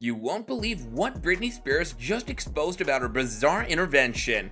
You won't believe what Britney Spears just exposed about her bizarre intervention.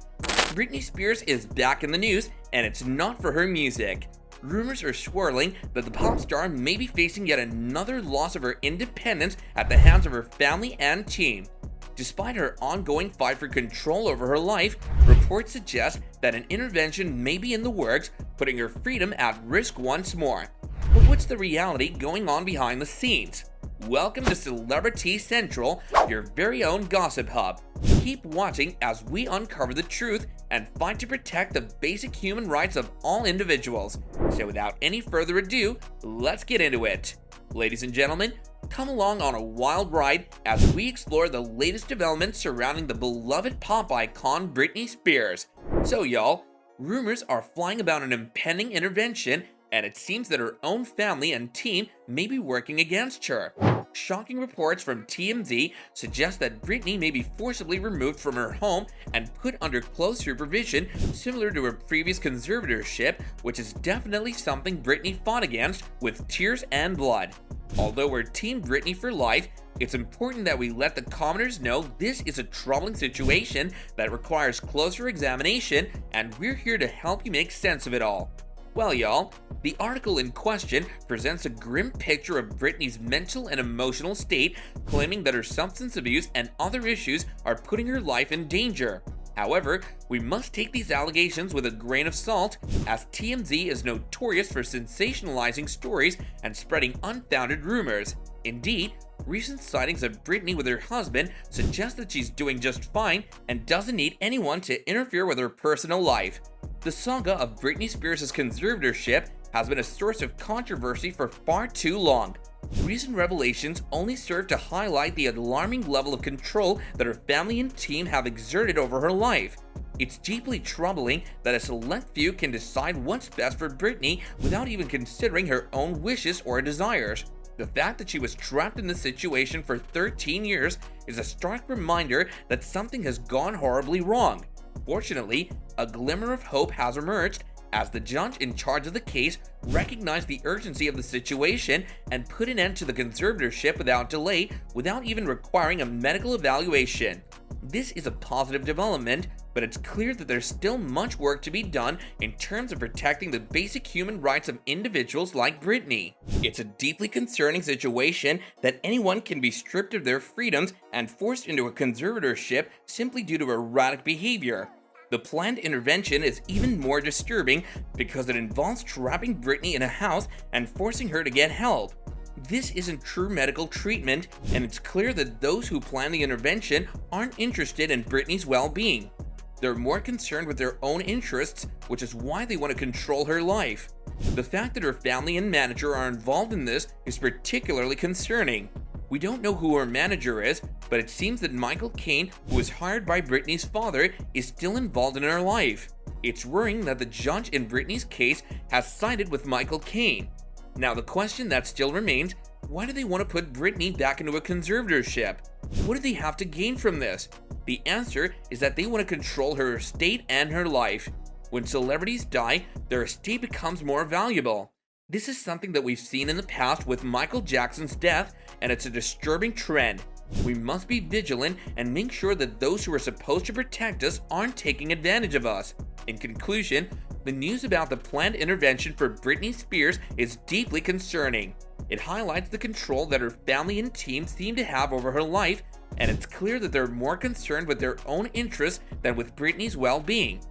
Britney Spears is back in the news, and it's not for her music. Rumors are swirling that the pop star may be facing yet another loss of her independence at the hands of her family and team. Despite her ongoing fight for control over her life, reports suggest that an intervention may be in the works, putting her freedom at risk once more. But what's the reality going on behind the scenes? Welcome to Celebrity Central, your very own gossip hub. Keep watching as we uncover the truth and fight to protect the basic human rights of all individuals. So without any further ado, let's get into it. Ladies and gentlemen, come along on a wild ride as we explore the latest developments surrounding the beloved pop icon Britney Spears. So y'all, rumors are flying about an impending intervention, and it seems that her own family and team may be working against her. Shocking reports from TMZ suggest that Britney may be forcibly removed from her home and put under close supervision, similar to her previous conservatorship, which is definitely something Britney fought against with tears and blood. Although we're Team Britney for life, it's important that we let the commoners know this is a troubling situation that requires closer examination, and we're here to help you make sense of it all. Well, y'all, the article in question presents a grim picture of Britney's mental and emotional state, claiming that her substance abuse and other issues are putting her life in danger. However, we must take these allegations with a grain of salt, as TMZ is notorious for sensationalizing stories and spreading unfounded rumors. Indeed, recent sightings of Britney with her husband suggest that she's doing just fine and doesn't need anyone to interfere with her personal life. The saga of Britney Spears' conservatorship has been a source of controversy for far too long. Recent revelations only serve to highlight the alarming level of control that her family and team have exerted over her life. It's deeply troubling that a select few can decide what's best for Britney without even considering her own wishes or desires. The fact that she was trapped in this situation for 13 years is a stark reminder that something has gone horribly wrong. Fortunately, a glimmer of hope has emerged as the judge in charge of the case recognized the urgency of the situation and put an end to the conservatorship without delay, without even requiring a medical evaluation. This is a positive development, but it's clear that there's still much work to be done in terms of protecting the basic human rights of individuals like Britney. It's a deeply concerning situation that anyone can be stripped of their freedoms and forced into a conservatorship simply due to erratic behavior. The planned intervention is even more disturbing because it involves trapping Britney in a house and forcing her to get help. This isn't true medical treatment, and it's clear that those who plan the intervention aren't interested in Britney's well-being. They're more concerned with their own interests, which is why they want to control her life. The fact that her family and manager are involved in this is particularly concerning. We don't know who her manager is, but it seems that Michael Caine, who was hired by Britney's father, is still involved in her life. It's worrying that the judge in Britney's case has sided with Michael Caine. Now the question that still remains, why do they want to put Britney back into a conservatorship? What do they have to gain from this? The answer is that they want to control her estate and her life. When celebrities die, their estate becomes more valuable. This is something that we've seen in the past with Michael Jackson's death, and it's a disturbing trend. We must be vigilant and make sure that those who are supposed to protect us aren't taking advantage of us. In conclusion, the news about the planned intervention for Britney Spears is deeply concerning. It highlights the control that her family and team seem to have over her life, and it's clear that they're more concerned with their own interests than with Britney's well-being.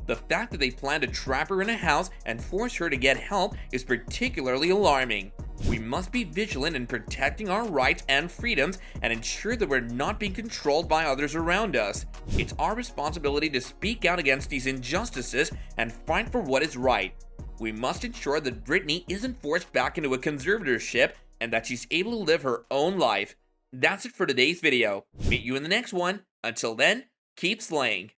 The fact that they plan to trap her in a house and force her to get help is particularly alarming. We must be vigilant in protecting our rights and freedoms and ensure that we're not being controlled by others around us. It's our responsibility to speak out against these injustices and fight for what is right. We must ensure that Britney isn't forced back into a conservatorship and that she's able to live her own life. That's it for today's video. Meet you in the next one. Until then, keep slaying.